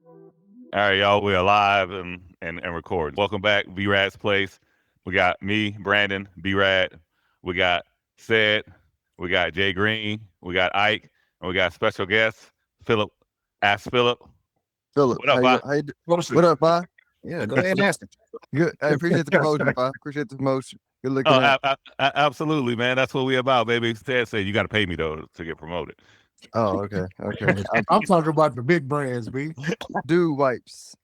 All right, y'all, we're live and recording. Welcome back, B-Rad's Place. We got me, Brandon, B-Rad. We got Sid. We got Jay Greene. We got Ike. And we got special guest, Phillip. Ask Phillip. Phillip, What up, Bob? What up, Bob? Yeah, go ahead and ask him. Good. I appreciate the promotion, Bob. Appreciate the promotion. Good looking Oh, out. absolutely, man. That's what we about, baby. Ted said you got to pay me, though, to get promoted. Oh, okay. I'm talking about the big brands, B. Dude wipes.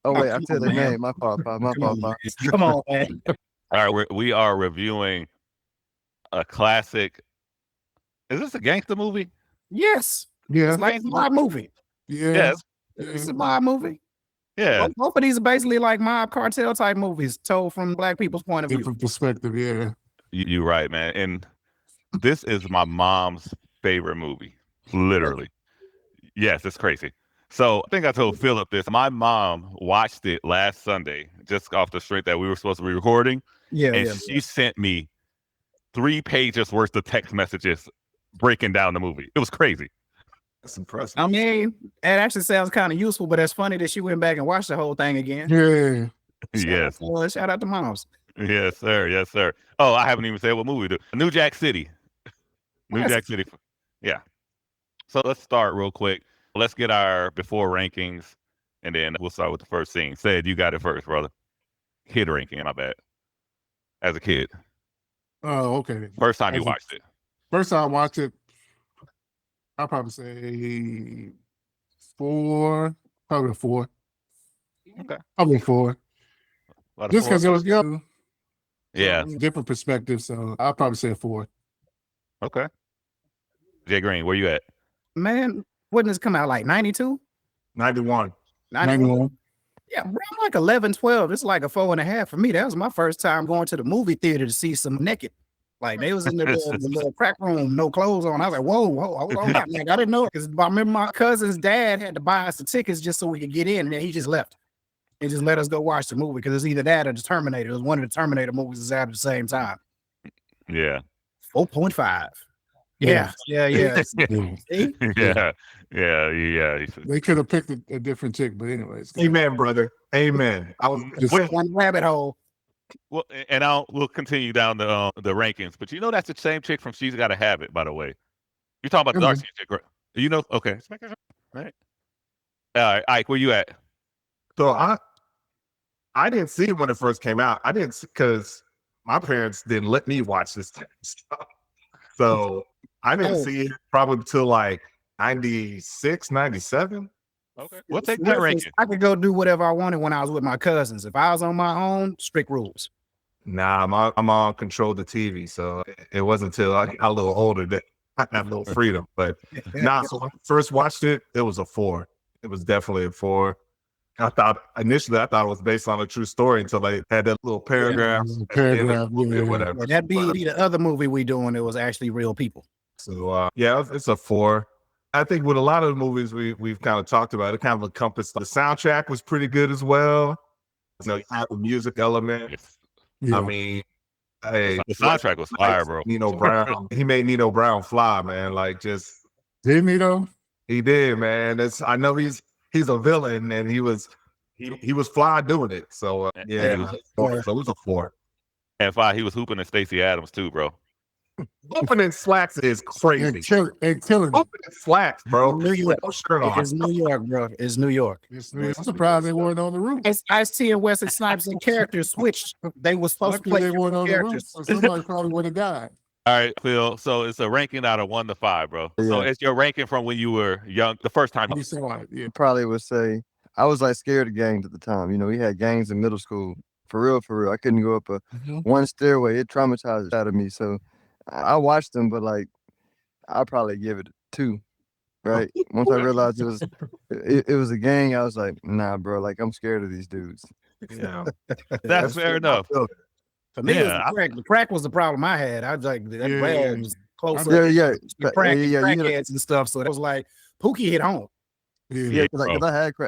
Oh, wait, I come said on, their man. name. My fault, Bob. My fault, Bob. Come on, man. All right, we are reviewing a classic. Is this a gangster movie? Yes. Yeah. It's like my movie. Yeah. Yes. It's a mob movie. Yeah. Both of these are basically like mob cartel type movies told from black people's point of view. Different perspective, yeah. You're right, man. And this is my mom's favorite movie. Literally. Yes, it's crazy. So I think I told Phillip this. My mom watched it last Sunday, just off the strength that we were supposed to be recording. And she sent me 3 pages worth of text messages breaking down the movie. It was crazy. That's impressive. I mean, it actually sounds kind of useful, but it's funny that she went back and watched the whole thing again. Yeah. Yes. Shout out to moms. Yes, sir. Yes, sir. Oh, I haven't even said what movie. New Jack City. New Jack City. Yeah. So let's start real quick. Let's get our before rankings, and then we'll start with the first scene. Said you got it first, brother. Kid ranking, my bad. As a kid. Oh, okay. First time you watched it. First time I watched it, I'll probably say 4. Probably a 4. Okay. Probably a 4. Just because it was young. Yeah. Different perspective, so I'll probably say a 4. Okay. Jay Greene, where you at? Man, wouldn't this come out like 92? 91. 91. Yeah, bro, I'm like 11, 12. It's like a 4.5 for me. That was my first time going to the movie theater to see some naked. Like they was in the little crack room, no clothes on. I was like, whoa, hold on. Like, I didn't know because I remember my cousin's dad had to buy us the tickets just so we could get in, and then he just left. He just let us go watch the movie because it's either that or the Terminator. It was one of the Terminator movies that's out at the same time. Yeah. 4.5. Yeah. Yeah. They could have picked a different chick, but anyways. Amen, brother. Amen. I was Just one rabbit hole. Well, and we'll continue down the rankings, but you know that's the same chick from She's Gotta Have It, by the way. You're talking about the dark skin chick, right? You know? Okay. Right. All right, Ike, where you at? So I didn't see it when it first came out. I didn't because my parents didn't let me watch this type of stuff. So I didn't see it probably until like 96, 97. Okay. We'll take that ranking. I could go do whatever I wanted when I was with my cousins. If I was on my own, strict rules. Nah, my mom controlled the TV, so it wasn't until I got a little older that I had a little freedom. But so when I first watched it, it was a 4. It was definitely a 4. Initially I thought it was based on a true story until they had that little paragraph. Whatever. Yeah, that'd be the other movie we doing. It was actually real people. So it's a 4. I think with a lot of the movies we've kind of talked about, it kind of encompassed. The soundtrack was pretty good as well. You know, you have the music element. Yeah. I mean, hey, The soundtrack was fire, bro. Nino Brown. He made Nino Brown fly, man. Like Didn't he though? he did, man. I know he's a villain, and he was fly doing it. So Yeah. so it was a 4. And 5, he was hooping at Stacey Adams too, bro. Opening slacks is crazy. And killing it. Opening slacks, bro. New York. No shirt on. It's New York, bro. It's New York. I'm surprised they weren't on the roof. Ice-T and Wesley Snipes and characters switched. They were supposed to play Luckily they weren't on the roof, characters. so somebody probably would have died. All right, Phil. So it's a ranking out of 1 to 5, bro. So it's your ranking from when you were young, the first time. You saw it, yeah. Probably would say I was like scared of gangs at the time. You know, we had gangs in middle school. For real. I couldn't go up one stairway. It traumatized out of me. So I watched them, but like I'll probably give it a 2. Right. Once I realized it was a gang, I was like, nah, bro, like I'm scared of these dudes. Yeah. That's fair enough. For me, it was the crack. The crack was the problem I had. I was like, that brand was close. Yeah. Crackheads and stuff. So it was like Pookie hit home. Yeah, because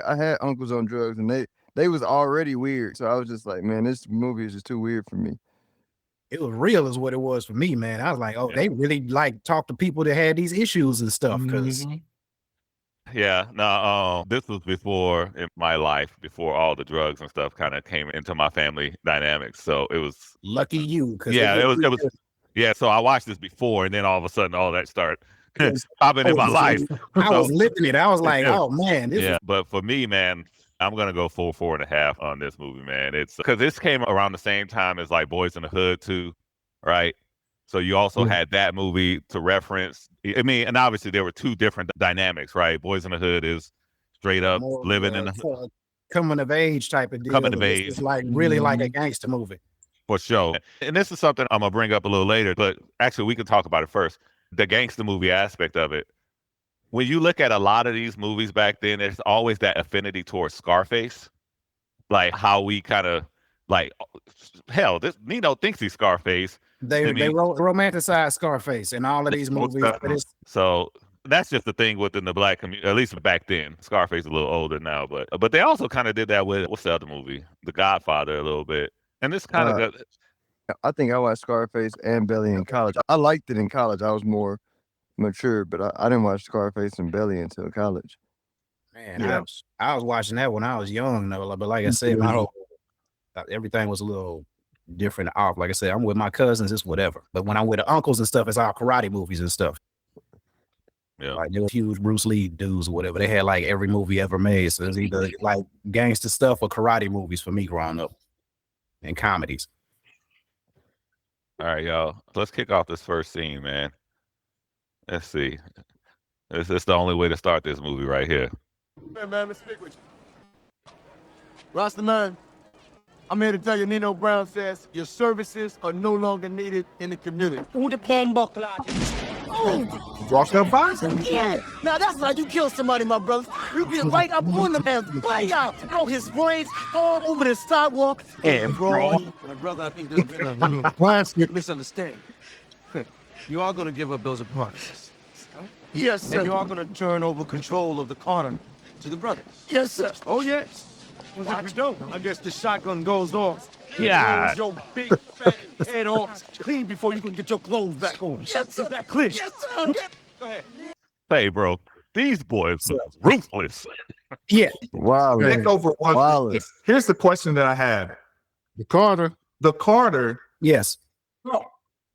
I had uncles on drugs, and they was already weird. So I was just like, man, this movie is just too weird for me. It was real, is what it was for me, man. I was like, oh, they really like talk to people that had these issues and stuff. Because Yeah, no, this was before in my life, before all the drugs and stuff kind of came into my family dynamics. So it was, Lucky you, because yeah, it was, yeah. So I watched this before, and then all of a sudden, all that started popping in my life. I was So, living it. I was like, yeah, oh man, this is but for me, man, I'm gonna go full 4.5 on this movie, man. It's because this came around the same time as like Boys in the Hood too, right? So you also had that movie to reference. I mean, and obviously there were two different dynamics, right? Boys in the Hood is straight up more of living in a the coming of age type of deal. coming of but this age is like really like a gangster movie. for sure. And this is something I'm gonna bring up a little later, but actually we can talk about it first. The gangster movie aspect of it. When you look at a lot of these movies back then, there's always that affinity towards Scarface, like how we kind of like, hell, this Nino thinks he's Scarface. They romanticize Scarface in all of these movies, but it's So that's just the thing within the black community, at least back then. Scarface is a little older now, but they also kind of did that with what's the other movie, The Godfather, a little bit. And this kind of I think I watched Scarface and Belly in college. I liked it in college. I was more mature, but I didn't watch Scarface and Belly until college. man, I was watching that when I was young though. But like I said, my whole everything was a little different off. Like I said, I'm with my cousins, it's whatever. But when I'm with the uncles and stuff, it's all karate movies and stuff. Yeah. Like they were huge Bruce Lee dudes or whatever. They had like every movie ever made. So it's either like gangster stuff or karate movies for me growing up. And comedies. All right, y'all. Let's kick off this first scene, man. Let's see. This is the only way to start this movie right here. Man, let's speak with you. Rastaman, I'm here to tell you Nino Brown says your services are no longer needed in the community. Who the pen buckler? Walked up fine. Yeah. Now that's how you kill somebody, my brother. You get right up on the man, right out, throw his brains all over the sidewalk, and bro. My brother, I think there's been a misunderstanding. You are going to give up those apartments. Yes, sir. And you are going to turn over control of the corner to the brothers. Yes, sir. Oh, yes. Well, if you don't, I guess the shotgun goes off. Yeah. Your big fat head off clean before you can get your clothes back on. Yes, sir. Is that clear? Yes, sir. Go ahead. Hey, bro, these boys are ruthless. Yeah. Wow. Takeover was. Wallace. Here's the question that I had. The Carter. The Carter, Yes.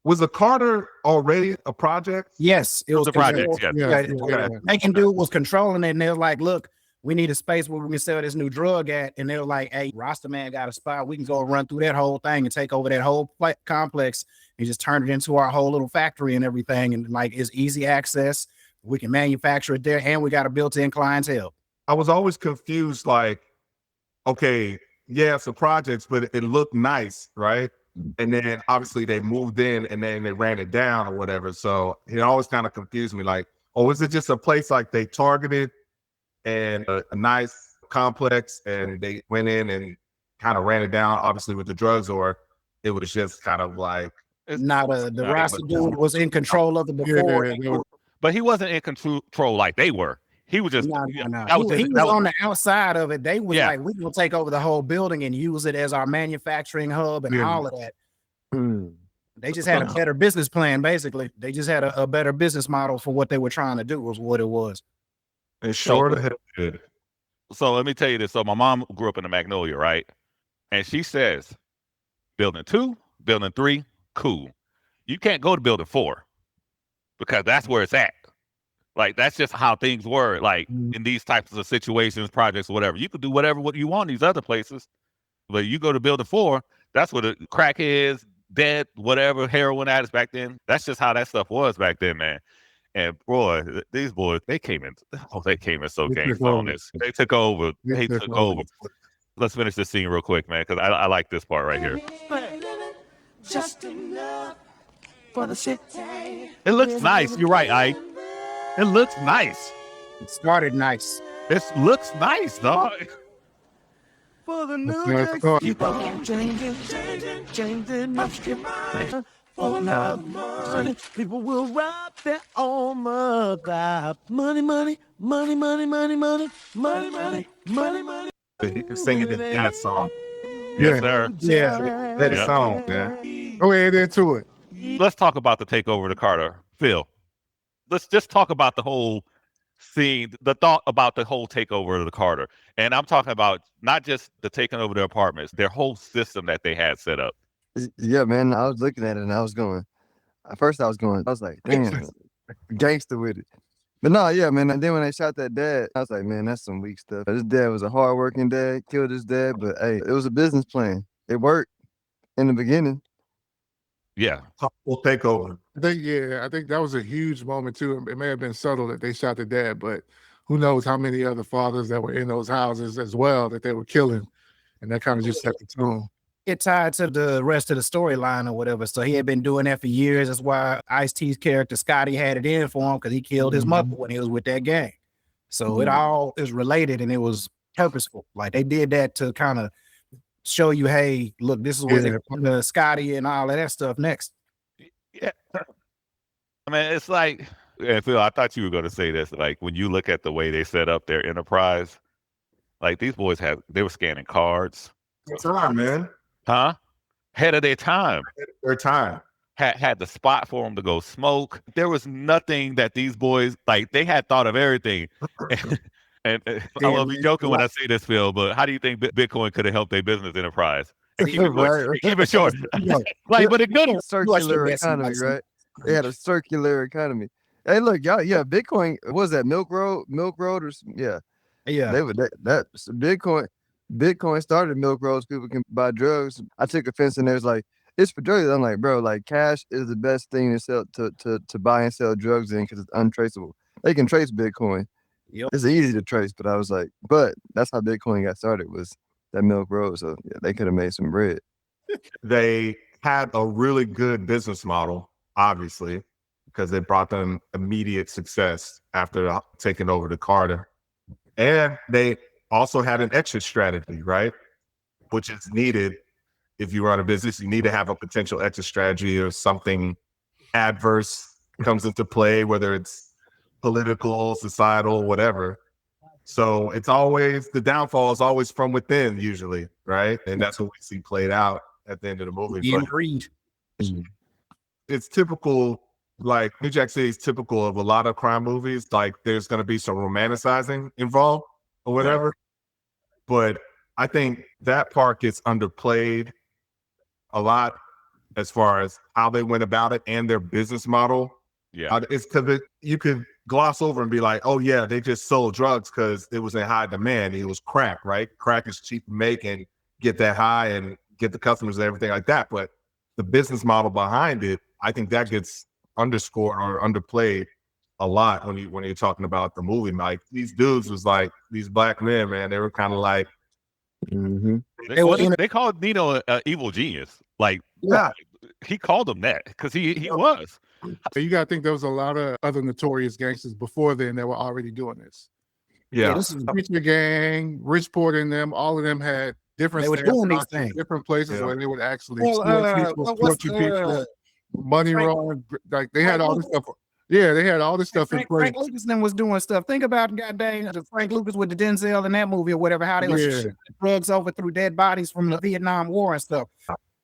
was the Carter already a project? Yes. It was a project. Yeah. Yeah. Making dude was controlling it, and they were like, look, we need a space where we can sell this new drug at. And they were like, hey, Rasta Man got a spot. We can go run through that whole thing and take over that whole complex and just turn it into our whole little factory and everything. And like, it's easy access. We can manufacture it there, and we got a built-in clientele. I was always confused, like, okay, yeah, some projects, but it looked nice, right? And then obviously they moved in and then they ran it down or whatever. So it always kind of confused me, like, oh, is it just a place like they targeted and a nice complex and they went in and kind of ran it down, obviously with the drugs, or it was just kind of like Now the Rasta dude was in control of it before. But he wasn't in control like they were. He was just No. that was He his- was that was- on the outside of it. They was Yeah. like, we will take over the whole building and use it as our manufacturing hub and all of that. They just had a better business plan, basically. They just had a better business model for what they were trying to do, was what it was. it sure the hell did. So let me tell you this. So my mom grew up in the Magnolia, right? And she says, building 2, building 3, cool. You can't go to building 4 because that's where it's at. Like, that's just how things were, like, in these types of situations, projects, whatever. You could do whatever what you want in these other places, but you go to building 4, that's where the crack is, dead, whatever, heroin addicts back then. That's just how that stuff was back then, man. And boy, these boys, they came in so gangster on this. They took over. They took over. Let's finish this scene real quick, man, because I like this part right here. Just enough for the city. It looks nice. You're right, Ike. It looks nice. It started nice. It looks nice, dog. For the That's new nice days, car. keep on changing, up your mind. For now, money, people will rob their own mother. Money, money, money, money, money, money, money, money, money, money. He was singing that song. Yes, sir. Yeah. That Yeah. song, man. Go ahead into it. Let's talk about the takeover of the Carter. Phil, let's just talk about the whole seeing the thought about the whole takeover of the Carter. And I'm talking about not just the taking over their apartments, their whole system that they had set up. Yeah, man. I was looking at it and I was going. At first, I was like, damn, gangster with it. But no, yeah, man. And then when they shot that dad, I was like, man, that's some weak stuff. His dad was a hardworking dad, killed his dad, but hey, it was a business plan. It worked in the beginning. Yeah. We'll take over. I think that was a huge moment too. It may have been subtle that they shot the dad, but who knows how many other fathers that were in those houses as well that they were killing. And that kind of just set the tone. It tied to the rest of the storyline or whatever. So he had been doing that for years. That's why Ice-T's character Scotty had it in for him, because he killed his mother when he was with that gang. So it all is related and it was purposeful. Like they did that to kind of show you, hey, look, this is where they're putting Scotty and all of that stuff next. Yeah. I mean, it's like, and Phil, I thought you were going to say this. Like when you look at the way they set up their enterprise, like these boys they were scanning cards. That's right, man. Huh? Head of their time. Their time. Had the spot for them to go smoke. There was nothing that these boys, like they had thought of everything. And I will be joking when I say this, Phil, but how do you think Bitcoin could have helped their business enterprise? And keep it short. Like, but it could have. Circular economy, right? They had a circular economy. Hey, look, y'all, yeah, Bitcoin, what was that Milk Road or yeah. They would that Bitcoin started Milk Roads. People can buy drugs. I took offense and there's like, it's for drugs. I'm like, bro, like cash is the best thing to sell to buy and sell drugs in because it's untraceable. They can trace Bitcoin. Yep. It's easy to trace, but I was like, but that's how Bitcoin got started, was that Milk Road. So yeah, they could have made some bread. They had a really good business model, obviously, because it brought them immediate success after taking over the Carter. And they also had an exit strategy, right? Which is needed if you run a business. You need to have a potential exit strategy or something adverse comes into play, whether it's political, societal, whatever. So it's always, the downfall is always from within, usually, right? And that's what we see played out at the end of the movie. Agreed. It's typical, like New Jack City is typical of a lot of crime movies. Like there's going to be some romanticizing involved or whatever. But I think that part gets underplayed a lot as far as how they went about it and their business model. Yeah. It's because you could gloss over and be like, oh yeah, they just sold drugs because it was in high demand. It was crack, right? Crack is cheap to make and get that high and get the customers and everything like that. But the business model behind it, I think that gets underscored or underplayed a lot when you're talking about the movie. Like these dudes was like these black men, man. They were kind of like, they called Nino an evil genius. Like, yeah, he called him that because he was. You got to think there was a lot of other notorious gangsters before then that were already doing this. Yeah, this is Preacher Gang, Richport, and them. All of them had different. They were doing these things, different places where they would actually what's money wrong. Like they had all this stuff. Yeah, they had all this stuff in place. Frank Lucas then was doing stuff. Think about goddamn Frank Lucas with the Denzel in that movie or whatever. How they was shipping drugs over through dead bodies from the Vietnam War and stuff.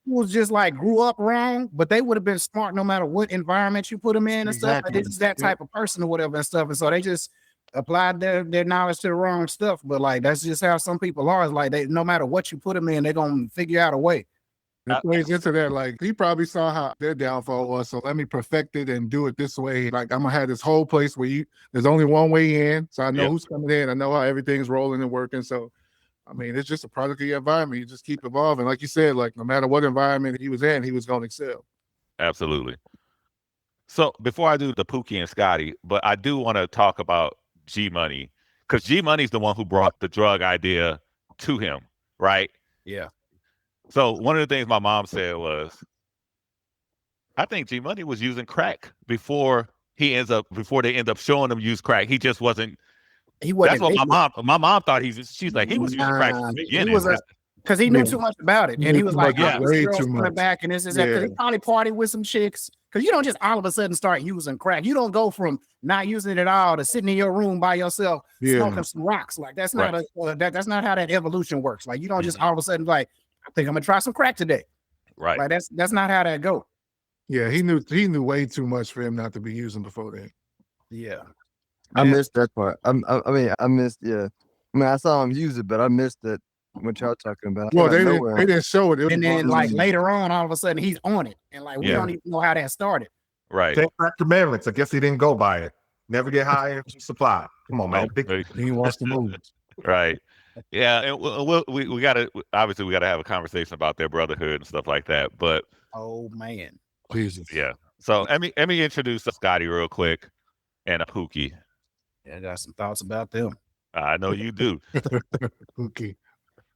Was just like grew up wrong, but they would have been smart no matter what environment you put them in and stuff. But it's that type of person or whatever and stuff. And so they just applied their knowledge to the wrong stuff. But like that's just how some people are. It's like they, no matter what you put them in, they're gonna figure out a way. It plays into that. Like he probably saw how their downfall was, so let me perfect it and do it this way. Like I'm gonna have this whole place where there's only one way in, so I know who's coming in. I know how everything's rolling and working. So I mean, it's just a product of your environment. You just keep evolving. Like you said, like no matter what environment he was in, he was going to excel. Absolutely. So before I do the Pookie and Scotty, but I do want to talk about G Money, because G Money's the one who brought the drug idea to him, right? Yeah. So one of the things my mom said was, I think G Money was using crack before they end up showing him use crack. He just wasn't. That's what my mom thought. She's like, he was using crack from the beginning. Because he knew too much about it. And he was like, way too much. Back and this is that. Because he probably partied with some chicks. Because you don't just all of a sudden start using crack. You don't go from not using it at all to sitting in your room by yourself smoking some rocks. Like that's not that's not how that evolution works. Like you don't just all of a sudden like, I think I'm gonna try some crack today. Right. Like that's not how that go. Yeah, he knew way too much for him not to be using before then. Yeah. I missed that part. I mean, I missed. Yeah, I mean, I saw him use it, but I missed that. What y'all talking about? Well, they didn't show it. And then like later on, all of a sudden he's on it, and like we don't even know how that started. Right. 10 crack commandments. I guess he didn't go by it. Never get high in supply. Come on, man. He wants to move. Right. Yeah, and we gotta obviously we gotta have a conversation about their brotherhood and stuff like that. But oh man, Jesus. Yeah. So let me introduce Scotty real quick and Pookie. Yeah, I got some thoughts about them. I know you do. Pookie.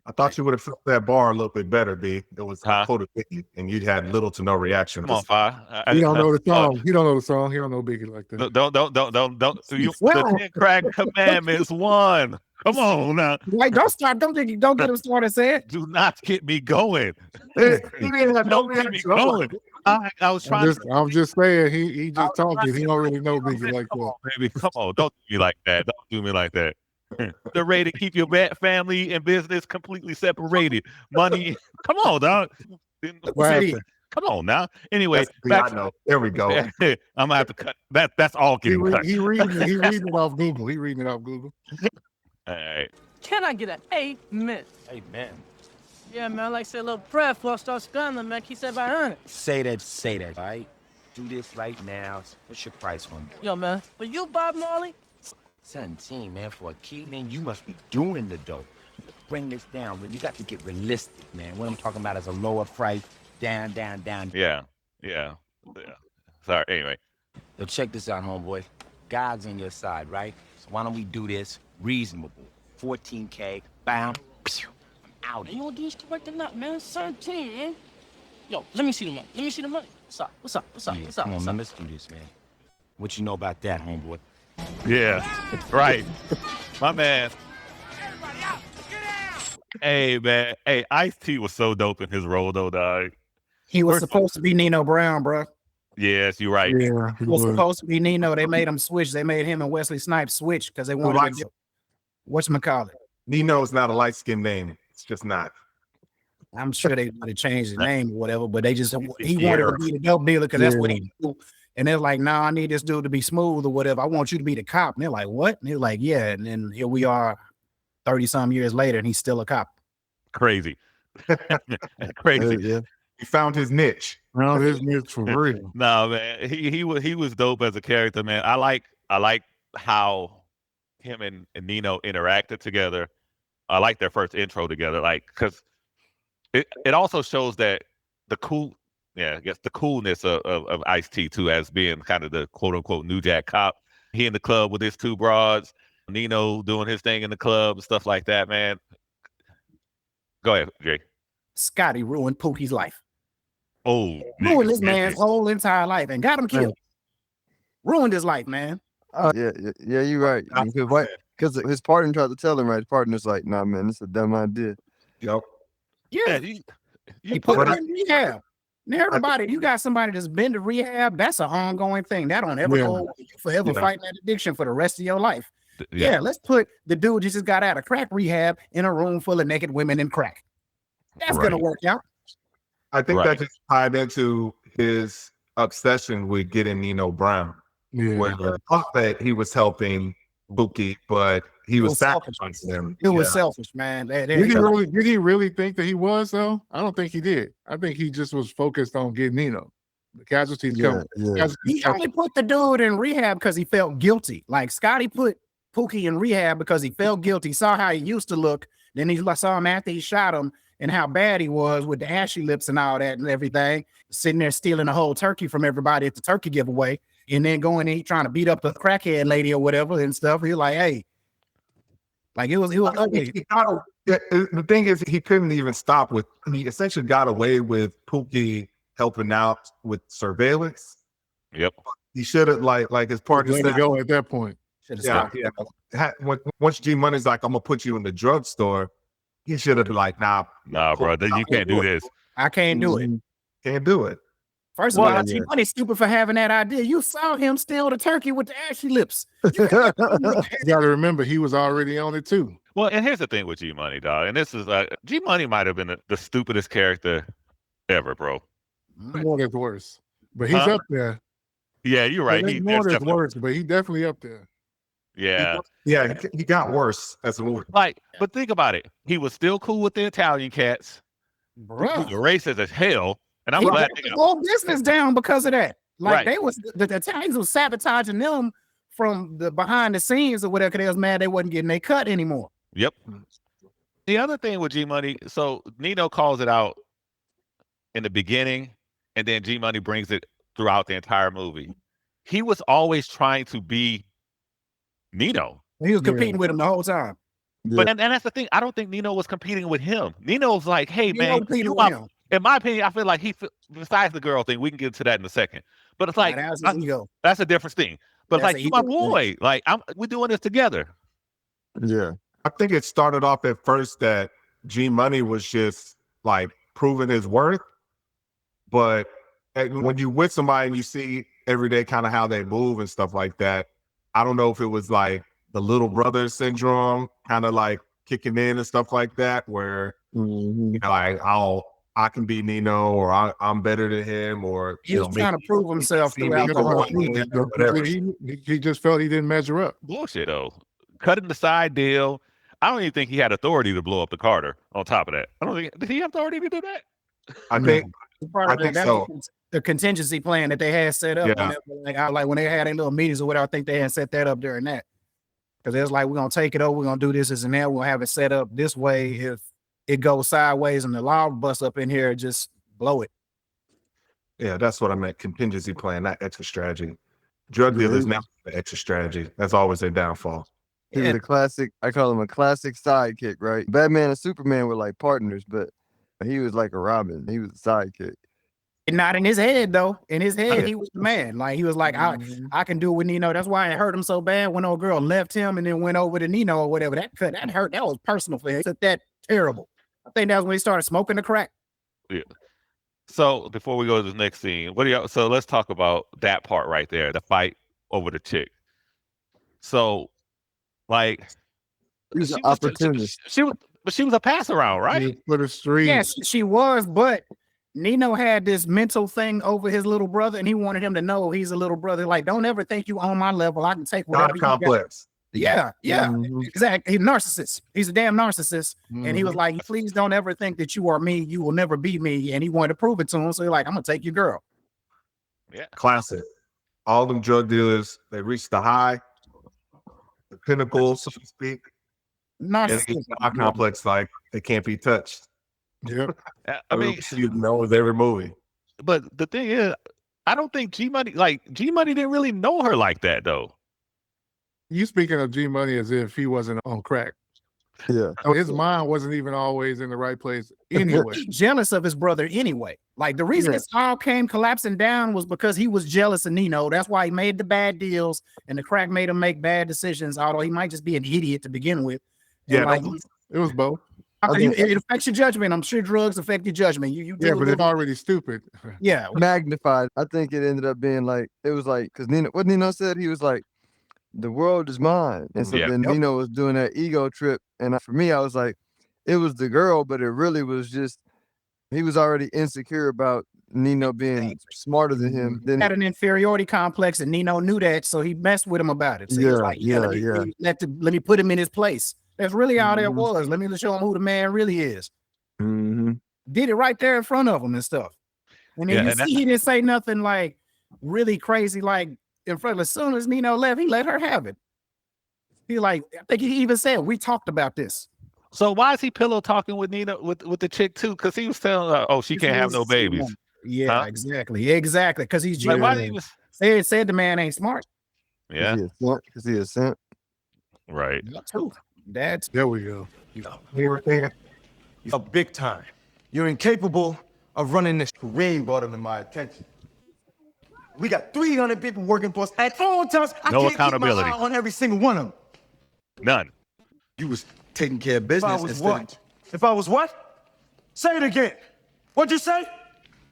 I thought you would have felt that bar a little bit better, B. It was quoted Biggie, and you'd had little to no reaction. Come on, Fi. He don't know the song. He don't know the song. He don't know Biggie like that. Don't. You, the 10 crack commandments 1. Come on now. Like, don't get him started. Said, do not get me going. He didn't have no reaction. Going. I was trying. I'm just saying he just talking. He don't really know Biggie like Come that. on, baby. Come on. Don't do me like that. Don't do me like that. The way to keep your family and business completely separated. Money. Come on, dog. Come on now. Anyway, I know. There we go. I'm gonna have to cut that. That's all getting cut. He reading it off Google. He reading it off Google. All right. Can I get an amen? Amen. Yeah, man. I like to say a little prayer before I start scanning, man. He said by 100. Say that, all right? Do this right now. What's your price on it? Yo, man. But you, Bob Marley? 17, man. For a key, man, you must be doing the dope. Bring this down. You got to get realistic, man. What I'm talking about is a lower price. Down. Yeah. Sorry. Anyway. So check this out, homeboy. God's on your side, right? So why don't we do this reasonable? 14K, bam, pew, I'm out. You want to do this correct or not, man? 17, man. Yo, let me see the money. What's up? Yeah, come on, man. Let's do this, man. What you know about that, homeboy? Yeah. Right. My man. Hey, man. Hey, Ice-T was so dope in his role, though, dog. He was supposed to be Nino Brown, bro. Yes, you're right. Yeah, He was supposed to be Nino. They made him switch. They made him and Wesley Snipes switch because they wanted to whatchamacallit. Nino's not a light-skinned name. It's just not. I'm sure they would have changed the name or whatever, but he wanted to be the dope dealer because that's what he do. And they're like, nah, I need this dude to be smooth or whatever. I want you to be the cop. And they're like, what? And they're like, yeah. And then here we are 30-some years later, and he's still a cop. Crazy. Crazy. Yeah. He found his niche. Found his niche for real. No, man. He was dope as a character, man. I like how him and Nino interacted together. I like their first intro together, like, because it also shows that the coolness of Ice-T too, as being kind of the quote unquote New Jack cop. He in the club with his 2 broads, Nino doing his thing in the club and stuff like that, man. Go ahead, Jay. Scotty ruined Pookie's life. Oh, Ruined this man's whole entire life and got him killed. Ruined his life, man. Yeah, you're right. Because his partner tried to tell him, right? His partner's like, nah, man, this is a dumb idea. Yep. Yeah. He put him in rehab. Now, everybody, you got somebody that's been to rehab, that's an ongoing thing. That don't ever go away. You forever fighting that addiction for the rest of your life. Yeah, let's put the dude just got out of crack rehab in a room full of naked women and crack. That's going to work out. I think that just tied into his obsession with getting Nino Brown. Yeah. Where I thought that he was helping Pookie, but he was sacrificing him. It was selfish, man. Did he really think that he was, though? I don't think he did. I think he just was focused on getting Nino. The casualties coming. Yeah. He only put the dude in rehab because he felt guilty. Like, Scotty put Pookie in rehab because he felt guilty, saw how he used to look. Then he saw him after he shot him and how bad he was with the ashy lips and all that and everything, sitting there stealing the whole turkey from everybody at the turkey giveaway, and then going and trying to beat up the crackhead lady or whatever and stuff. He like, hey, like it was ugly. The thing is, he couldn't even stop with. He essentially got away with Pookie helping out with surveillance. Yep. He should have like his partner let it go at that point. Yeah. Once G Money's like, I'm gonna put you in the drugstore, he should have been like, nah, bro, you can't do this. I can't do it. Can't do it. First of all, G Money's stupid for having that idea. You saw him steal the turkey with the ashy lips. You got to remember, he was already on it too. Well, and here's the thing with G Money, dog. And this is G Money might have been the stupidest character ever, bro. More than worse, but he's up there. Yeah, you're right. More than worse, but he definitely up there. Yeah. Yeah, he got worse as a movie. Like, but think about it. He was still cool with the Italian cats. He Bruh. was racist as hell. And I'm He glad took they the got whole business down because of that. Like Right. they was the Italians was sabotaging them from the behind the scenes or whatever. 'Cause they was mad they wasn't getting their cut anymore. Yep. The other thing with G Money, so Nino calls it out in the beginning, and then G Money brings it throughout the entire movie. He was always trying to be Nino. He was competing with him the whole time. But and that's the thing. I don't think Nino was competing with him. Nino's like, hey, Nino man, competing you with my- him. in my opinion, I feel like besides the girl thing, we can get to that in a second. But it's like, Nah, that's his ego. that's a different thing. But it's That's like, an you my ego thing. boy. Like, we're doing this together. Yeah. I think it started off at first that G Money was just like proving his worth. But when you with somebody and you see every day kind of how they move and stuff like that, I don't know if it was like the little brother syndrome kind of like kicking in and stuff like that, where you know, like I can be Nino, or I'm better than him, or He was trying to prove himself see throughout me the whole going, movie. whatever. He just felt he didn't measure up. Bullshit, though. Cutting the side deal. I don't even think he had authority to blow up the Carter on top of that. I don't think, did he have authority to do that? I think Part of I think that, so. the contingency plan that they had set up. Yeah. Like when they had their little meetings or whatever, I think they had set that up during that. Because it was like, we're going to take it over, we're going to do this and that, we'll have it set up this way. If it goes sideways and the law busts up in here, just blow it. Yeah, that's what I meant. Contingency plan, not exit strategy. Drug dealers never have an exit strategy. That's always their downfall. He was a classic. I call him a classic sidekick, right? Batman and Superman were like partners, but he was like a Robin. He was a sidekick. Not in his head, though. In his head, he was the man. Like, he was like, I can do it with Nino. That's why it hurt him so bad when old girl left him and then went over to Nino or whatever. That hurt. That was personal for him. He took that terrible. I think that was when he started smoking the crack. Yeah. So before we go to the next scene, so let's talk about that part right there, the fight over the chick. So, like, He was an opportunist. she was a pass around, right? For the street. Yes, she was, but Nino had this mental thing over his little brother, and he wanted him to know he's a little brother. Like, don't ever think you on my level. I can take whatever God you got. complex. Yeah, exactly. He's a narcissist. He's a damn narcissist. And he was like, please don't ever think that you are me. You will never be me. And he wanted to prove it to him. So he's like, I'm going to take your girl. Yeah. Classic. All them drug dealers, they reach the high, the pinnacle, so to speak. Narcissist. God complex, like they can't be touched. Yep. I mean, you know, with every movie. but the thing is, I don't think G Money didn't really know her like that, though. You speaking of G Money as if he wasn't on crack. Yeah. So his mind wasn't even always in the right place anyway. He's jealous of his brother anyway. Like, the reason this all came collapsing down was because he was jealous of Nino. That's why he made the bad deals, and the crack made him make bad decisions, although he might just be an idiot to begin with. And Yeah, like, It was both. it affects your judgment. I'm sure drugs affect your judgment. You Yeah, but it's already stupid. yeah. Magnified. I think it ended up being like, it was like, because what Nino said, he was like, the world is mine. And so Yeah. then Nino was doing that ego trip. And for me, I was like, it was the girl, but it really was just, he was already insecure about Nino being smarter than him. Then Had an inferiority complex, and Nino knew that, so he messed with him about it. So he was like, let me put him in his place. That's really all there was. Let me show him who the man really is. Did it right there in front of him and stuff. And then you see he didn't say nothing like really crazy, like in front of him. As soon as Nino left, he let her have it. He like, I think he even said, we talked about this. So why is he pillow talking with Nina with the chick too? Because he was telling her, oh, she can't have no babies. Yeah, Huh? exactly. Because he's Like, why genuine. did he Said the man ain't smart. Yeah. Because he a simp. Right. That's There we go. You're big time. You're incapable of running this. Greene brought him to my attention. We got 300 people working for us at all times. I No can't accountability. keep my eye on every single one of them. None. You was taking care of business. If I was what? If I was what? Say it again. What'd you say?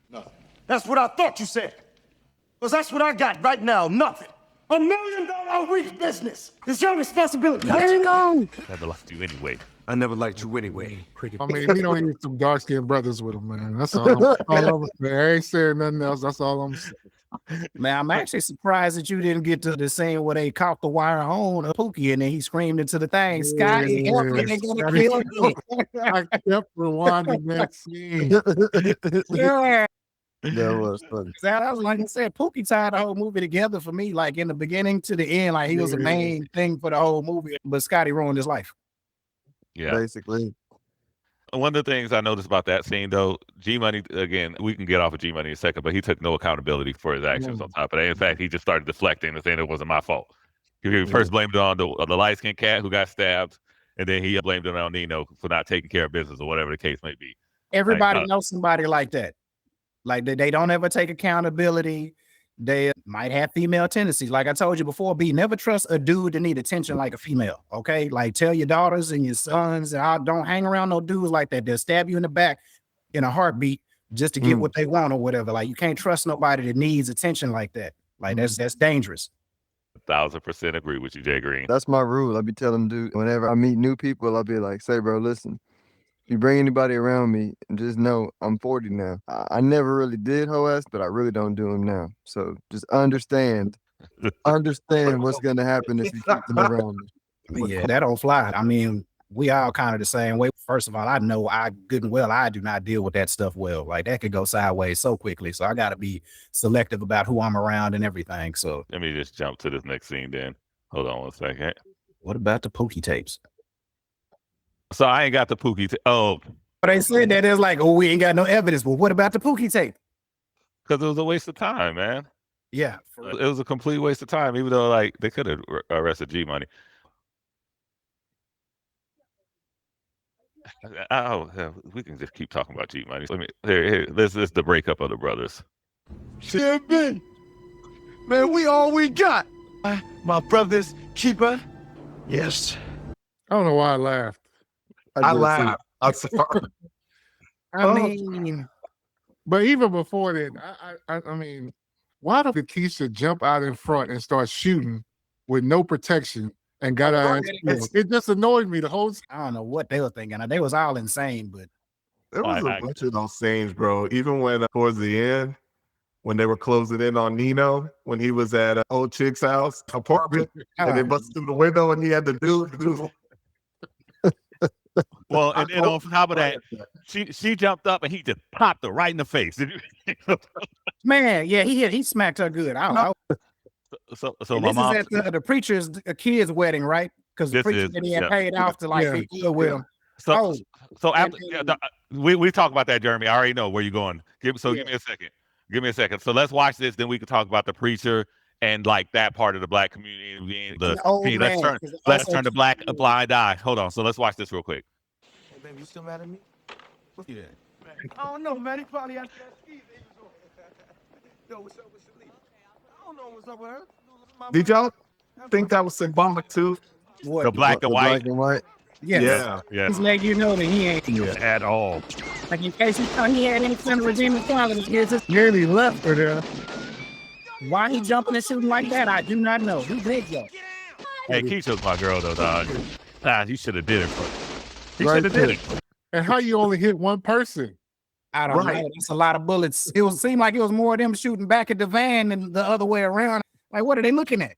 Nothing. That's what I thought you said. Because that's what I got right now. Nothing. $1 million a week business. It's your responsibility. There you go. Never liked you anyway. I never liked you anyway. I mean, we don't need some dark skinned brothers with him, man. That's all. I ain't saying nothing else. That's all I'm saying. Man, I'm actually surprised that you didn't get to the scene where they caught the wire on Pookie and then he screamed into the thing, Scotty, help me, they're gonna kill me. I kept rewinding that scene. Yeah. That was funny. That was like I said, Pookie tied the whole movie together for me, like in the beginning to the end, like he was the main thing for the whole movie, but Scotty ruined his life. Yeah. Basically. One of the things I noticed about that scene, though, G Money, again, we can get off of G Money in a second, but he took no accountability for his actions on top of that. In fact, he just started deflecting and saying it wasn't my fault. He first blamed it on the light-skinned cat who got stabbed, and then he blamed it on Nino for not taking care of business or whatever the case may be. Everybody knows somebody like that. Like they don't ever take accountability. They might have female tendencies. Like I told you before, B, never trust a dude to need attention like a female. Okay. Like tell your daughters and your sons, don't hang around no dudes like that. They'll stab you in the back in a heartbeat just to get what they want or whatever. Like you can't trust nobody that needs attention like that. Like that's dangerous. 1,000% agree with you, Jay Greene. That's my rule. I be telling dude whenever I meet new people, I'll be like, say, bro, listen. You bring anybody around me, and just know I'm 40 now. I never really did hoe ass, but I really don't do them now. So just understand what's gonna happen if you keep them around me. Yeah, that don't fly. I mean, we all kind of the same way. First of all, I know good and well I do not deal with that stuff well. Like that could go sideways so quickly. So I got to be selective about who I'm around and everything. So let me just jump to this next scene then. Hold on one second. What about the Pookie tapes? So I ain't got the Pookie tape. Oh. But they said that it's like, oh, we ain't got no evidence. Well, what about the Pookie tape? Because it was a waste of time, man. Yeah. It was a complete waste of time, even though like they could have arrested G Money. Oh, we can just keep talking about G Money. This is the breakup of the brothers. Shit, man, we all we got. My brother's keeper. Yes. I don't know why I laughed. I laughed. I'm sorry. I mean, but even before that, I mean, why did Keisha jump out in front and start shooting with no protection and got her ass killed? It just annoyed me the whole time. I don't know what they were thinking. They was all insane, but there was a bunch of those scenes, bro. Even when towards the end, when they were closing in on Nino, when he was at old chick's house apartment, and they busted through the window, and he had the dude. Well, and then on top of that, she jumped up and he just popped her right in the face. Man, yeah, he smacked her good. So my mom is at the preacher's kid's wedding, right? Because the preacher he had paid off to be good with him. So after we talk about that, Jeremy. I already know where you're going. Give me a second. Give me a second. So let's watch this, then we can talk about the preacher and like that part of the black community. Let's turn the black a blind eye. Hold on. So let's watch this real quick. Hey, baby, you still mad at me? Yeah. I don't know, man. He probably had that ski. Yo, what's up with Shalene? I don't know what's up with her. Did y'all think that was symbolic too? What? The black and white. Black and white. Yes. Yeah. He's letting you know that he ain't at all. Like in case he thought he had any kind of redeeming qualities, he just nearly left her there. Why he jumping and shooting like that? I do not know. He big yo. Hey, Keisha's my girl though, dog. You should have did it. He should have did it. And how you only hit one person? I don't know. That's a lot of bullets. It seemed like it was more of them shooting back at the van than the other way around. Like, what are they looking at?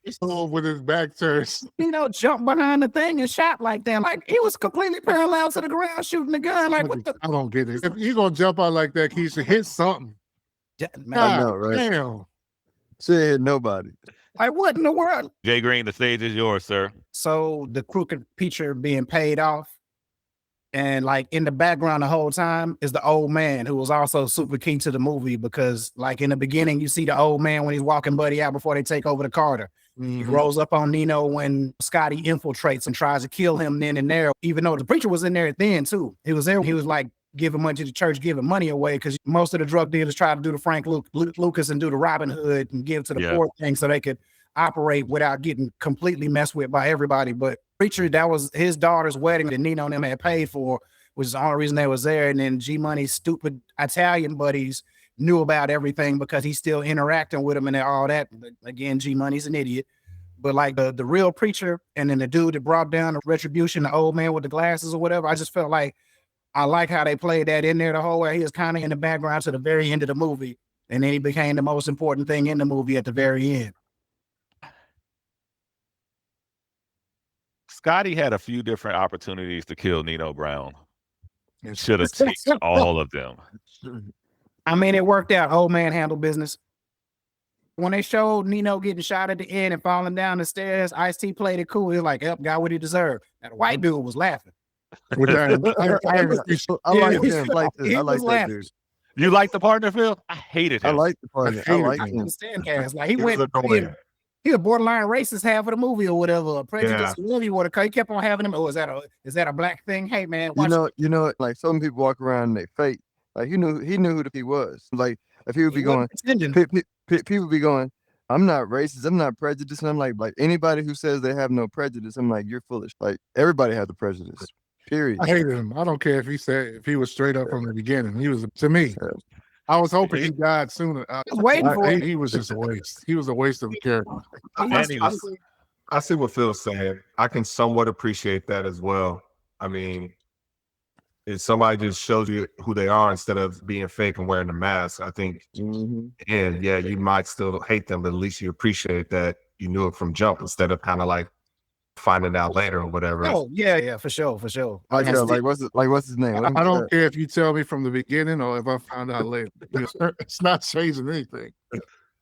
He's with his back turned. Jumped behind the thing and shot like that. Like he was completely parallel to the ground shooting the gun. Like what the? I don't get it. If you gonna jump out like that, Keisha, hit something. Man, I know, right? Damn. She ain't hit nobody. Like what in the world? Jay Greene, the stage is yours, sir. So the crooked preacher being paid off. And like in the background the whole time is the old man who was also super key to the movie because like in the beginning, you see the old man when he's walking Buddy out before they take over the Carter. He rolls up on Nino when Scotty infiltrates and tries to kill him then and there, even though the preacher was in there then too. He was there. He was like giving money to the church, giving money away because most of the drug dealers try to do the Frank Lucas and do the Robin Hood and give to the poor thing so they could operate without getting completely messed with by everybody. But preacher, that was his daughter's wedding that Nino and them had paid for, which is the only reason they was there. And then G Money's stupid Italian buddies knew about everything because he's still interacting with him and all that. But again, G Money's an idiot. But like the real preacher and then the dude that brought down the retribution, the old man with the glasses or whatever, I just felt like I like how they played that in there the whole way. He was kind of in the background to the very end of the movie. And then he became the most important thing in the movie at the very end. Scotty had a few different opportunities to kill Nino Brown. Should have taken all of them. I mean, it worked out. Old man handled business. When they showed Nino getting shot at the end and falling down the stairs, Ice-T played it cool. He was like, yep, got what he deserved. That white dude was laughing. I like him. I like that dude. You like the partner, Phil? I hated him. I like the partner. I like him. Like he went. He was borderline racist half of the movie or whatever. Prejudice movie, whatever. He kept on having him. Oh, is that a black thing? Hey man, you know, like some people walk around and they fake. Like he knew who he was. Like if he would be going, people be going, I'm not racist, I'm not prejudiced. And I'm like anybody who says they have no prejudice, I'm like, you're foolish. Like everybody has a prejudice. Period. I hated him. I don't care if he was straight up from the beginning. He was, to me. I was hoping he died sooner. He was just a waste. He was a waste of a character. I see what Phil's saying. I can somewhat appreciate that as well. I mean, if somebody just shows you who they are instead of being fake and wearing a mask, I think, and yeah, you might still hate them, but at least you appreciate that you knew it from jump instead of kind of like finding out later or whatever. Oh yeah, for sure. Like what's his name? I don't care if you tell me from the beginning or if I found out later. It's not changing anything.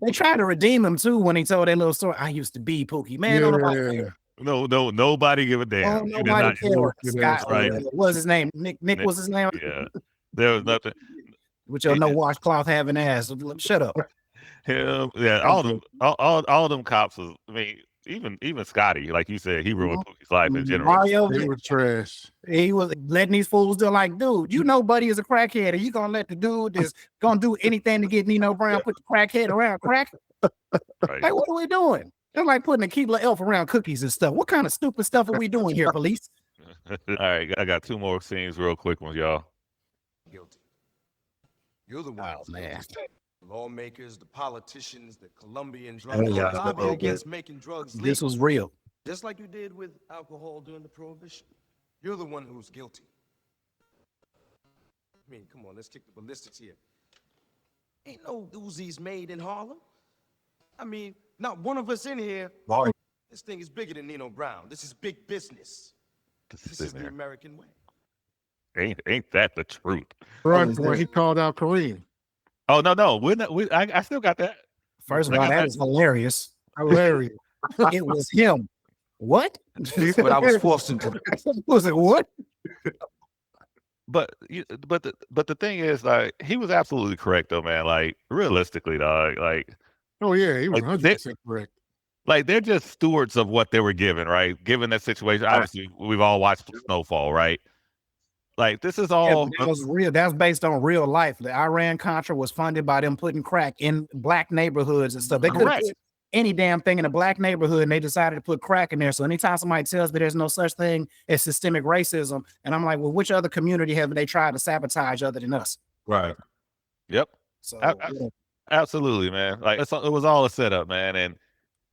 They tried to redeem him too when he told that little story. I used to be Pookie, man. No, nobody give a damn. Nobody cared. Scott, right? What was his name? Nick was his name. Yeah, there was nothing. With your no washcloth having ass. Shut up. Him, yeah, all them cops was. I mean, even Scotty, like you said, he ruined Pookie's life in general. Mario, they were trash. He was letting these fools do like, dude, you know, Buddy is a crackhead. Are you gonna let the dude that's gonna do anything to get Nino Brown put the crackhead around crack? Right. Like, what are we doing? It's like putting a Keebler elf around cookies and stuff. What kind of stupid stuff are we doing here, police? All right, I got two more scenes, real quick ones, y'all. Guilty. You're the one. Oh man. Lawmakers, the politicians, the Colombian drug lobby against making drugs legal. This was real. Just like you did with alcohol during the Prohibition. You're the one who's guilty. I mean, come on, let's kick the ballistics here. Ain't no Uzis made in Harlem. I mean, not one of us in here. This thing is bigger than Nino Brown. This is big business. This is the American way. Ain't that the truth? Right, when he called out Greene. Oh no, I still got that. First of all, that is hilarious. Hilarious. It was him. What? But I was forced into. Was it what? But the thing is, like, he was absolutely correct though, man. Like, realistically, dog, like. Oh yeah, he was 100% correct. Like, they're just stewards of what they were given, right? Given that situation, obviously, we've all watched Snowfall, right? Like, this is all that was real. That's based on real life. The Iran-Contra was funded by them putting crack in black neighborhoods and stuff. They could put any damn thing in a black neighborhood, and they decided to put crack in there. So anytime somebody tells me there's no such thing as systemic racism, and I'm like, well, which other community have they tried to sabotage other than us? Right. Yep. So absolutely, man. Like, it was all a setup, man. And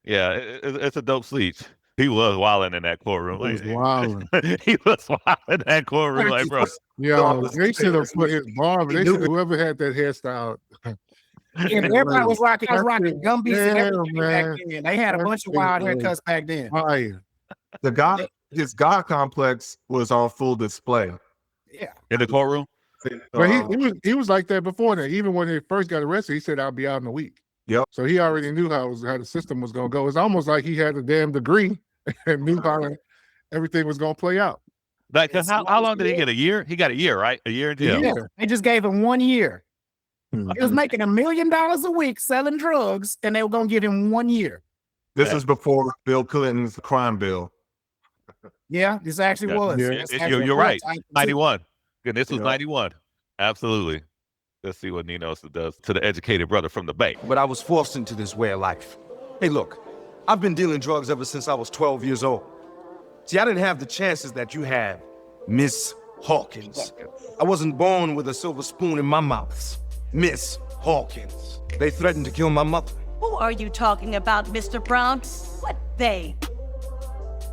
yeah, it's a dope speech. He was wilding in that courtroom. He was wilding. He was wilding in that courtroom, like, bro. Yo, they should have put his barber. They should have whoever had that hairstyle. And everybody was rocking Gumbies and everything back then. They had a bunch of wild haircuts back then. His God complex was on full display. Yeah. In the courtroom? But he was like that before that. Even when he first got arrested, he said, I'll be out in a week. Yep. So he already knew how the system was going to go. It's almost like he had a damn degree and knew how everything was going to play out. Like, how long did he get? A year? He got a year, right? A year in jail. Yeah. They just gave him 1 year. He was making $1 million a week selling drugs, and they were going to give him 1 year. This is before Bill Clinton's crime bill. Yeah, this actually was. Yeah. You're right. 91. And this was 91. Absolutely. Let's see what Nino does to the educated brother from the Bay. But I was forced into this way of life. Hey, look, I've been dealing drugs ever since I was 12 years old. See, I didn't have the chances that you had, Miss Hawkins. I wasn't born with a silver spoon in my mouth. Miss Hawkins. They threatened to kill my mother. Who are you talking about, Mr. Brown? What they?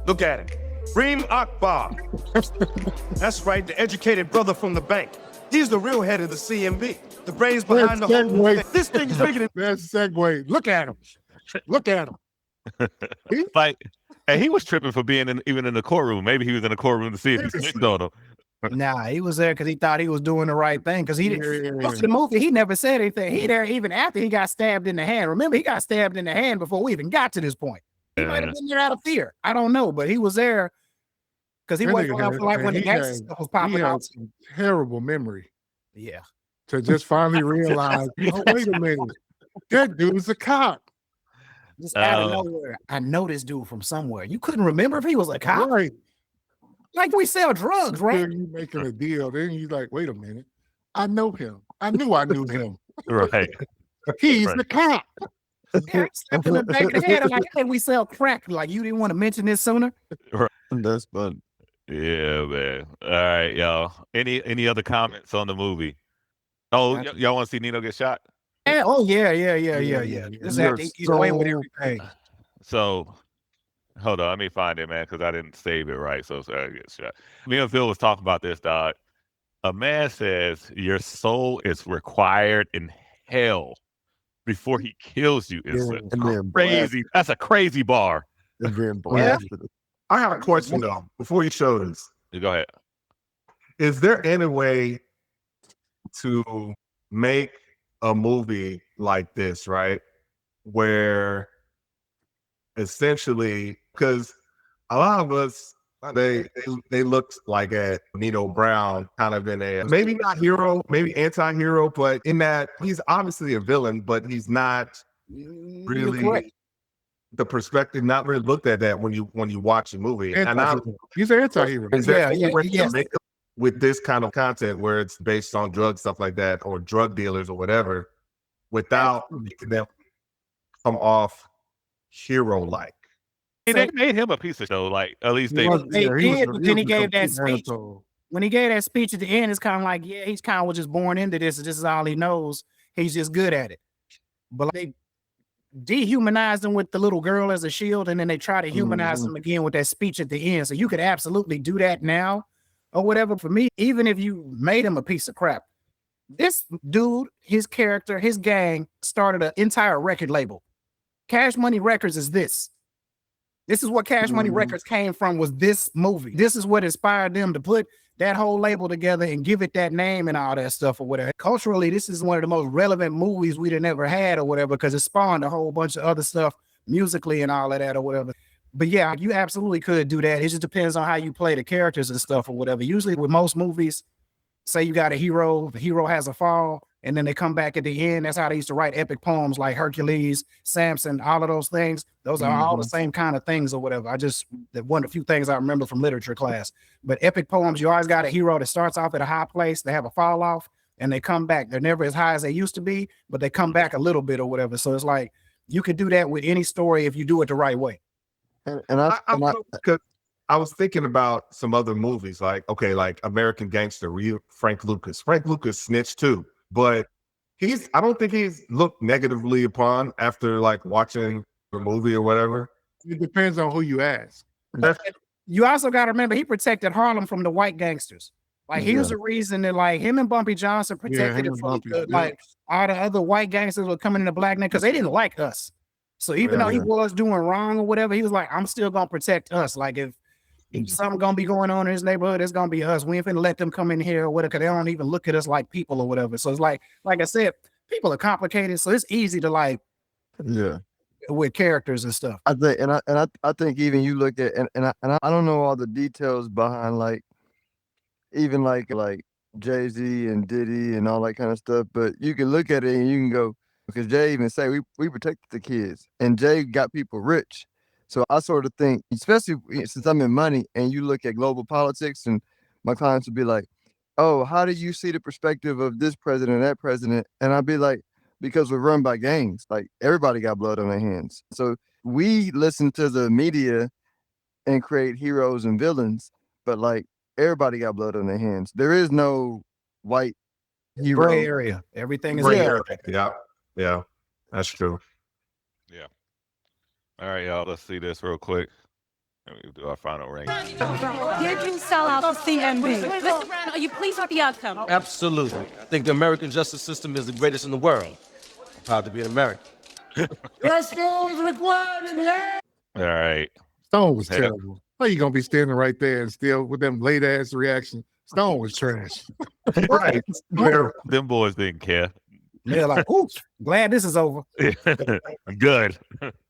Look at him. Reem Akbar. That's right, the educated brother from the bank. He's the real head of the CMB. The brains behind the whole thing. This thing is bigger than that segue. Look at him. Look at him. Like, and he was tripping for being even in the courtroom. Maybe he was in the courtroom to see if he snitched on him. Nah, he was there because he thought he was doing the right thing. Because he didn't. Most of the movie, he never said anything. He there even after he got stabbed in the hand. Remember, he got stabbed in the hand before we even got to this point. He might have been there out of fear. I don't know, but he was there because he wasn't around for like when the gangster stuff was popping out. Terrible memory. Yeah. To just finally realize, oh, wait a minute, that dude's a cop. Just out of nowhere, I know this dude from somewhere. You couldn't remember if he was a cop, right? Like we sell drugs, right? You making a deal, then you like, wait a minute, I know him. I knew him. Right. He's the cop. Yeah, slapped in the back of the head. I'm like, hey, we sell crack. Like, you didn't want to mention this sooner. Right. That's fun. Yeah, man. All right, y'all. Any other comments on the movie? Oh, y'all want to see Nino get shot? Yeah, oh yeah. This is away with everything. So, hold on, let me find it, man, because I didn't save it right. So I get shot. Me and Phil was talking about this, dog. A man says your soul is required in hell before he kills you. Crazy. That's a crazy bar. I have a question though. Before you show this, go ahead. Is there any way to make a movie like this, right? Where essentially, because a lot of us, they looked like at Nino Brown kind of in a maybe not hero, maybe anti-hero, but in that he's obviously a villain, but he's not really the perspective, not really looked at that when you watch the movie. He's an anti-hero. With this kind of content where it's based on drug stuff like that, or drug dealers or whatever, without making them come off hero-like. They made him a piece of show, like at least they did. But then he gave that speech. When he gave that speech at the end, it's kind of like, yeah, he's kind of was just born into this. This is all he knows. He's just good at it. But they dehumanized him with the little girl as a shield, and then they try to humanize him again with that speech at the end. So you could absolutely do that now or whatever. For me, even if you made him a piece of crap, this dude, his character, his gang started an entire record label. Cash Money Records is this. This is what Cash Money Records came from, was this movie. This is what inspired them to put that whole label together and give it that name and all that stuff or whatever. Culturally, this is one of the most relevant movies we'd have never had or whatever, because it spawned a whole bunch of other stuff musically and all of that or whatever. But yeah, you absolutely could do that. It just depends on how you play the characters and stuff or whatever. Usually with most movies, say you got a hero, the hero has a fall, and then they come back at the end. That's how they used to write epic poems like Hercules, Samson, all of those things. Those are all the same kind of things or whatever. One of the few things I remember from literature class. But epic poems, you always got a hero that starts off at a high place, they have a fall off, and they come back. They're never as high as they used to be, but they come back a little bit or whatever. So it's like, you could do that with any story if you do it the right way. I was thinking about some other movies, like American Gangster, Frank Lucas. Frank Lucas snitched too, but I don't think he's looked negatively upon after like watching the movie or whatever. It depends on who you ask. You also got to remember, he protected Harlem from the white gangsters. Like, he was the reason that like him and Bumpy Johnson protected it from like all the other white gangsters were coming in the black name because they didn't like us. So even though he was doing wrong or whatever, he was like, I'm still gonna protect us. Like if something gonna be going on in his neighborhood, it's gonna be us. We ain't finna let them come in here or whatever, because they don't even look at us like people or whatever. So it's like I said, people are complicated, so it's easy to like with characters and stuff. I think, I think even you look at and I don't know all the details behind like even like Jay-Z and Diddy and all that kind of stuff, but you can look at it and you can go, because Jay even say we protected the kids, and Jay got people rich. So I sort of think, especially since I'm in money, and you look at global politics, and my clients would be like, oh, how do you see the perspective of this president and that president? And I'd be like, because we're run by gangs. Like, everybody got blood on their hands. So we listen to the media and create heroes and villains, but like, everybody got blood on their hands. There is no white hero. Gray area. Everything is gray area. Yeah, that's true. Yeah. All right, y'all. Let's see this real quick. Let me do our final ranking. Did you sell out the CMB? Mr. Brown, are you pleased with the outcome? Absolutely. I think the American justice system is the greatest in the world. I'm proud to be an American. All right. Stone was Yeah. terrible. How you gonna be standing right there and still with them late ass reaction? Stone was trash. Right. Them boys didn't care. They're like, ooh, glad this is over. Good.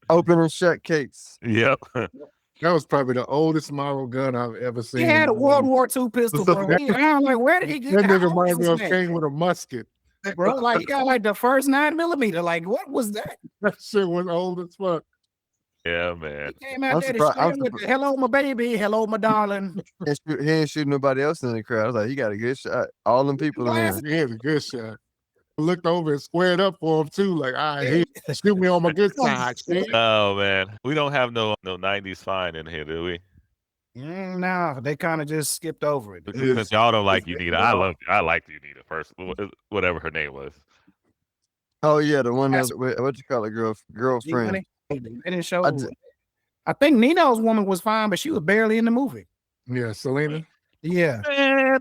Open and shut case. Yep. That was probably the oldest model gun I've ever seen. He had a World War II pistol, bro. I'm like, where did he get That how nigga old reminds is me of that? King with a musket. Bro, like he got like the first 9mm. Like, what was that? That shit was old as fuck. Yeah, man. He came out I'm there to surprised- I'm scream with the, hello, my baby, hello, my darling. He ain't shooting nobody else in the crowd. I was like, he got a good shot. All them people in there. He had a good shot. Looked over and squared up for him too. Like, all right, shoot me on my good side. See? Oh man, we don't have no 90s fine in here, do we? No, they kind of just skipped over it. Because y'all don't like Unita. I liked Unita first. Whatever her name was. Oh yeah, the one that's what you call it, girlfriend. They didn't show. I just- I think Nino's woman was fine, but she was barely in the movie. Yeah, Selena. Yeah. Man,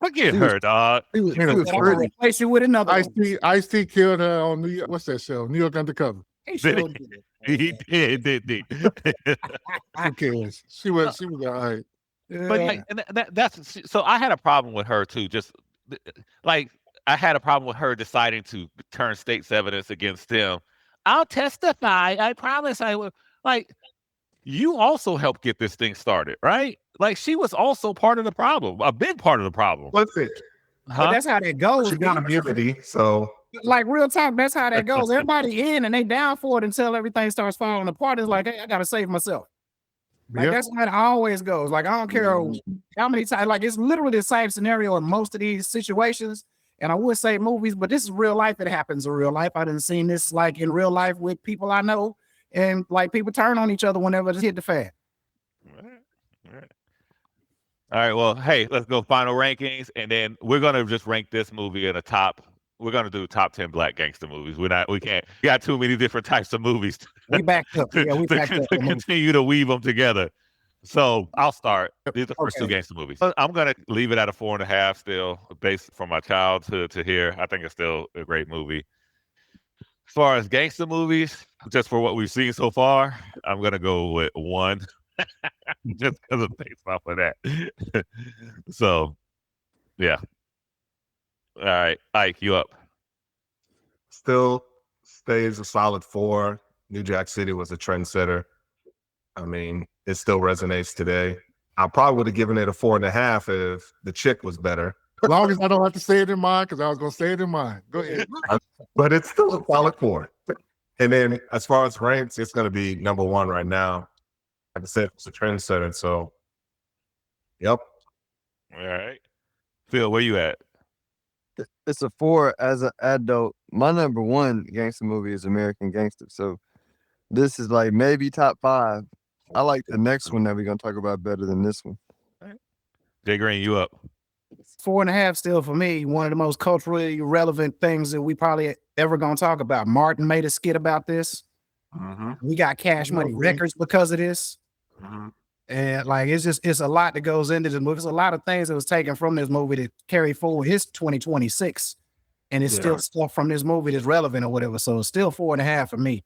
forget her, dog. She was I'm gonna pretty. replace you with another one. Ice-T killed her on New York. What's that show? New York Undercover. He sure did. He did. Who cares? She was all right. But like, and that's so. I had a problem with her too. Just like I had a problem with her deciding to turn state's evidence against him. I'll testify. I promise I will. Like, you also helped get this thing started, right? Like, she was also part of the problem, a big part of the problem. What's it? But that's how that goes. She got immunity, so Like real time, that's how that goes. Everybody in and they down for it until everything starts falling apart. It's like, hey, I gotta save myself. Like Yep. that's how it always goes. Like I don't care how many times. Like it's literally the same scenario in most of these situations. And I would say movies, but this is real life. It happens in real life. I didn't seen this like in real life with people I know, and like people turn on each other whenever it hit the fan. All right. Well, hey, let's go final rankings, and then we're gonna just rank this movie in a top. We're gonna do top 10 black gangster movies. We can't. We got too many different types of movies We backed up. Yeah, we backed up. to continue to weave them together. So I'll start. These are the first two gangster movies. I'm gonna leave it at a 4.5 still, based from my childhood to here. I think it's still a great movie. As far as gangster movies, just for what we've seen so far, I'm gonna go with 1. Just because of based off of that. So, yeah. All right, Ike, you up? still stays a solid 4. New Jack City was a trendsetter. I mean, it still resonates today. I probably would have given it a 4.5 if the chick was better. As long as I don't have to say it in mine, because I was gonna say it in mine. Go ahead. But it's still a solid 4. And then as far as ranks, it's going to be number 1 right now. Like I said, it's a trendsetter. So, yep. All right. Phil, where you at? It's a 4 as an adult. My number 1 gangster movie is American Gangster. So this is like maybe top 5. I like the next one that we're gonna talk about better than this one. Jay Greene, you up? 4.5 still for me. One of the most culturally relevant things that we probably ever gonna talk about. Martin made a skit about this. We got Cash Money Records because of this. And like it's a lot that goes into this movie. It's a lot of things that was taken from this movie to carry forward his 2026. And it's still stuff from this movie that's relevant or whatever. So it's still 4.5 for me.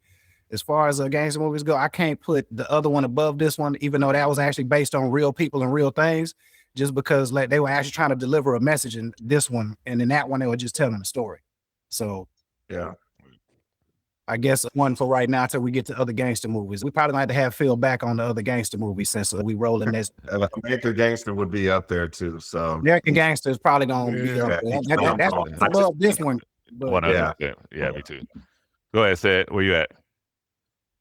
As far as gangster movies go, I can't put the other one above this one, even though that was actually based on real people and real things, just because like they were actually trying to deliver a message in this one, and in that one they were just telling a story. So yeah, I guess 1 for right now till we get to other gangster movies. We probably gonna have to have Phil back on the other gangster movies since we rolling this. American Gangster would be up there too. So American Gangster is probably gonna be up there. That's I love this one. But 100%. Yeah, me too. Go ahead, Seth. Where you at?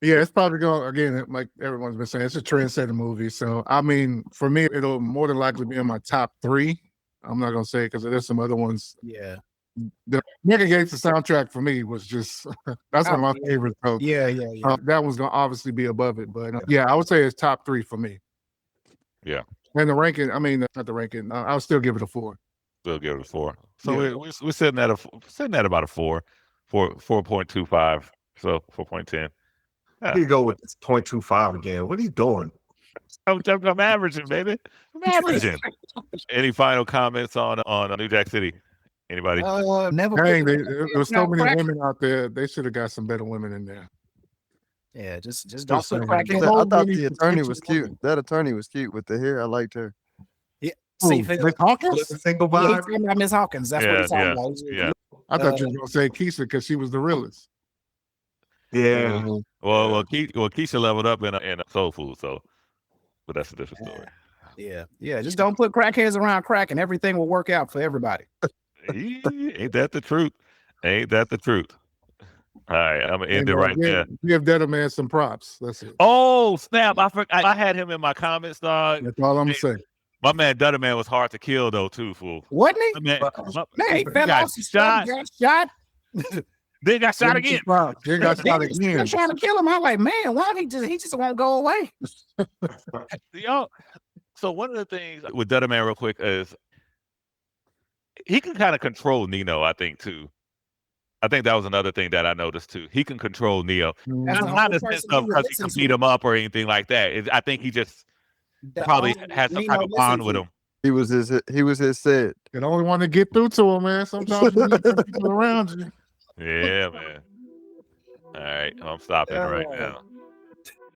Yeah, it's probably going, again, like everyone's been saying, it's a trendsetter movie. So, I mean, for me, it'll more than likely be in my top 3. I'm not going to say because there's some other ones. Yeah. The Mega Gates soundtrack for me was just, that's one of my favorites. So, yeah. that one's going to obviously be above it. But yeah, I would say it's top 3 for me. Yeah. And the ranking, I mean, not the ranking, I'll still give it a 4. Still give it a 4. So we're sitting at about a 4.25. So 4.10. Here you go with this 0.25 again. What are you doing? I'm averaging, baby. I'm averaging. Any final comments on New Jack City? Anybody? Never. Dang, there was so many crack. women out there. They should have got some better women in there. Yeah, just don't Just put saying. crack in. I thought the attorney was cute. That attorney was cute with the hair. I liked her. Yeah. See, Miss Hawkins? Single he's vibe. talking about Miss Hawkins. That's what he's talking about. Yeah. I thought you were gonna say Keisha because she was the realest. Yeah. Well, Keisha leveled up in a soul food, so, but that's a different story. Yeah. Just don't put crackheads around crack, and everything will work out for everybody. Ain't that the truth? Ain't that the truth? All right, I'm gonna end it right there. Give that a man some props. That's it. Oh snap! I had him in my comments, dog. That's all I'm gonna say. My man Dutter Man was hard to kill though too, fool. Wasn't he? Man, He fell got off, shot. got shot. Then got shot again. Then got shot They're again. trying to kill him. I'm like, man, why he just won't go away? So one of the things with Dutter Man, real quick, is he can kind of control Nino. I think too. I think that was another thing that I noticed too. He can control Neo, not in the sense of because he can beat him up or anything like that. I think he just probably has some type of bond with him. He was his said. You only want to get through to him, man. Sometimes you need some people around you. Yeah, man. All right, I'm stopping right now.